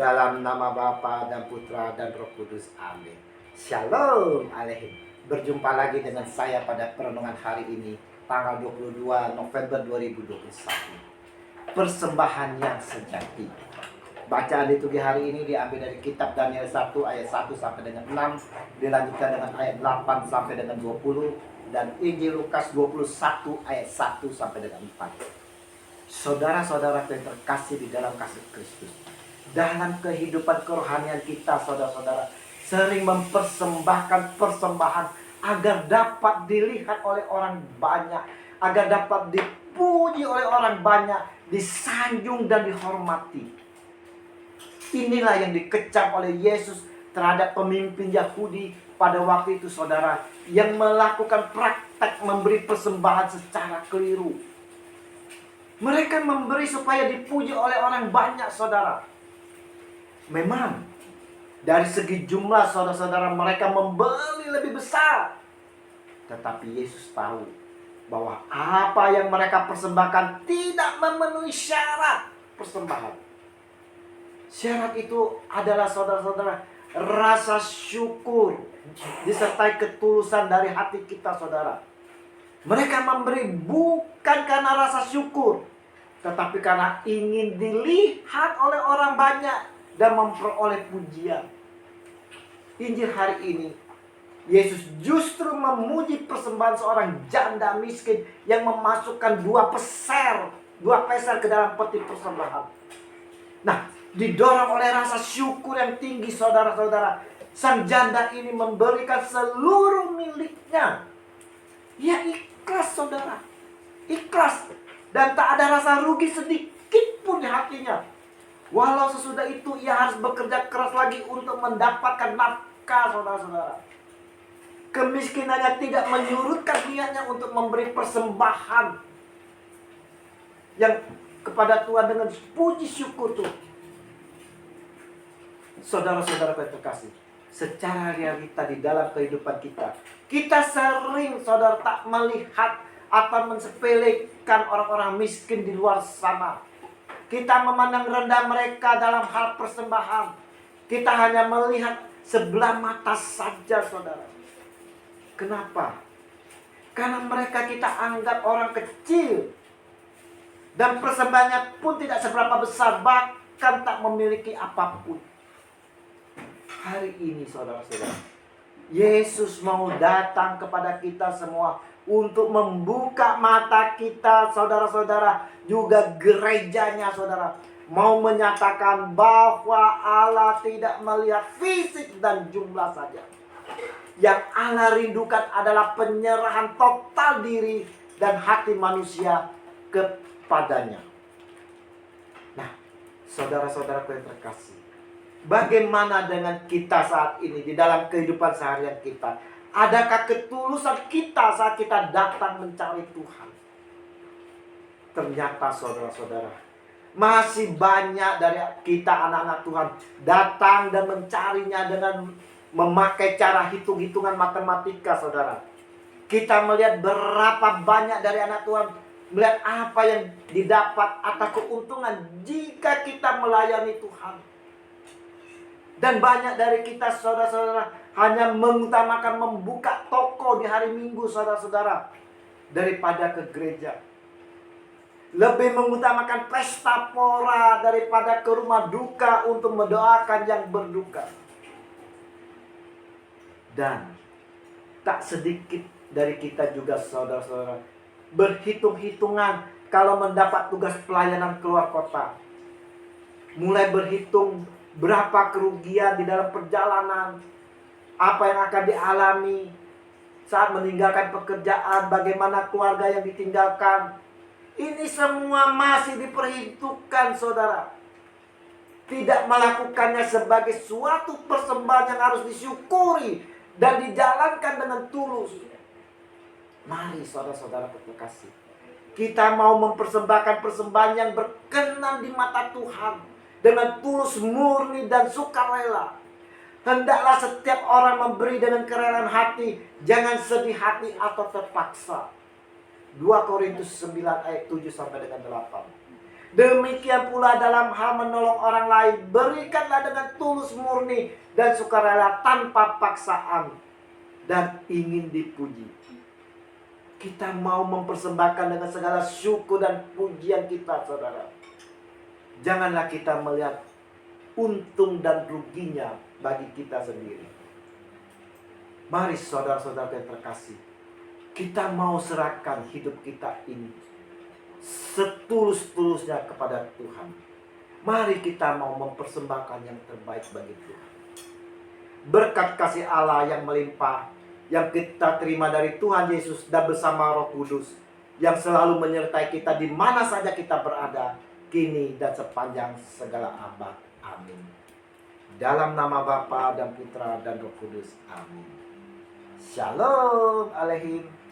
dalam nama Bapa dan Putra dan Roh Kudus. Amin. Shalom Aleihim. Berjumpa lagi dengan saya pada perenungan hari ini, tanggal 22 November 2021. Persembahan yang sejati. Bacaan liturgi hari ini diambil dari kitab Daniel 1 ayat 1 sampai dengan 6, dilanjutkan dengan ayat 8 sampai dengan 20, dan Injil Lukas 21 ayat 1 sampai dengan 4. Saudara-saudara yang terkasih di dalam kasih Kristus, dalam kehidupan kerohanian kita, saudara-saudara, sering mempersembahkan persembahan agar dapat dilihat oleh orang banyak, agar dapat dipuji oleh orang banyak, disanjung dan dihormati. Inilah yang dikecam oleh Yesus terhadap pemimpin Yahudi pada waktu itu, saudara, yang melakukan praktek memberi persembahan secara keliru. Mereka memberi supaya dipuji oleh orang banyak, saudara. Memang dari segi jumlah, saudara-saudara, mereka membeli lebih besar. Tetapi Yesus tahu bahwa apa yang mereka persembahkan tidak memenuhi syarat persembahan. Syarat itu adalah, saudara-saudara, rasa syukur disertai ketulusan dari hati kita, saudara. Mereka memberi bukan karena rasa syukur, tetapi karena ingin dilihat oleh orang banyak dan memperoleh pujian. Injil hari ini, Yesus justru memuji persembahan seorang janda miskin yang memasukkan dua peser ke dalam peti persembahan. Nah, didorong oleh rasa syukur yang tinggi, saudara-saudara, sang janda ini memberikan seluruh miliknya. Ia ikhlas, saudara, ikhlas, dan tak ada rasa rugi sedikit pun di hatinya. Walau sesudah itu ia harus bekerja keras lagi untuk mendapatkan nafkah, saudara-saudara. Kemiskinannya tidak menyurutkan niatnya untuk memberi persembahan yang kepada Tuhan dengan puji syukur tuh. Saudara-saudara yang terkasih, secara realita di dalam kehidupan kita sering, saudara, tak melihat atau mensepelekan orang-orang miskin di luar sana. Kita memandang rendah mereka dalam hal persembahan. Kita hanya melihat sebelah mata saja, saudara. Kenapa? Karena mereka kita anggap orang kecil. Dan persembahannya pun tidak seberapa besar, bahkan tak memiliki apapun. Hari ini, saudara-saudara, Yesus mau datang kepada kita semua untuk membuka mata kita, saudara-saudara, juga gerejanya, saudara. Mau menyatakan bahwa Allah tidak melihat fisik dan jumlah saja. Yang Allah rindukan adalah penyerahan total diri dan hati manusia kepadanya. Nah, saudara-saudara yang terkasih, bagaimana dengan kita saat ini di dalam kehidupan seharian kita? Adakah ketulusan kita saat kita datang mencari Tuhan? Ternyata, saudara-saudara, masih banyak dari kita anak-anak Tuhan datang dan mencarinya dengan memakai cara hitung-hitungan matematika, saudara. Kita melihat berapa banyak dari anak Tuhan melihat apa yang didapat atau keuntungan jika kita melayani Tuhan. Dan banyak dari kita, saudara-saudara, hanya mengutamakan membuka toko di hari Minggu, saudara-saudara, daripada ke gereja. Lebih mengutamakan pesta pora daripada ke rumah duka untuk mendoakan yang berduka. Dan tak sedikit dari kita juga, saudara-saudara, berhitung-hitungan kalau mendapat tugas pelayanan keluar kota. Mulai berhitung berapa kerugian di dalam perjalanan, apa yang akan dialami saat meninggalkan pekerjaan, bagaimana keluarga yang ditinggalkan. Ini semua masih diperhitungkan, saudara. Tidak melakukannya sebagai suatu persembahan yang harus disyukuri dan dijalankan dengan tulus. Mari, saudara-saudara terkasih, kita mau mempersembahkan persembahan yang berkenan di mata Tuhan dengan tulus, murni, dan sukarela. Hendaklah setiap orang memberi dengan kerelaan hati, jangan sedih hati atau terpaksa. 2 Korintus 9 ayat 7 sampai dengan 8. Demikian pula dalam hal menolong orang lain, berikanlah dengan tulus murni dan sukarela tanpa paksaan dan ingin dipuji. Kita mau mempersembahkan dengan segala syukur dan pujian kita, saudara. Janganlah kita melihat untung dan ruginya bagi kita sendiri. Mari saudara-saudara yang terkasih, kita mau serahkan hidup kita ini setulus-tulusnya kepada Tuhan. Mari kita mau mempersembahkan yang terbaik bagi Tuhan. Berkat kasih Allah yang melimpah, yang kita terima dari Tuhan Yesus dan bersama Roh Kudus, yang selalu menyertai kita di mana saja kita berada, kini dan sepanjang segala abad. Amin. Dalam nama Bapa dan Putra dan Roh Kudus. Amin. Shalom Aleihim.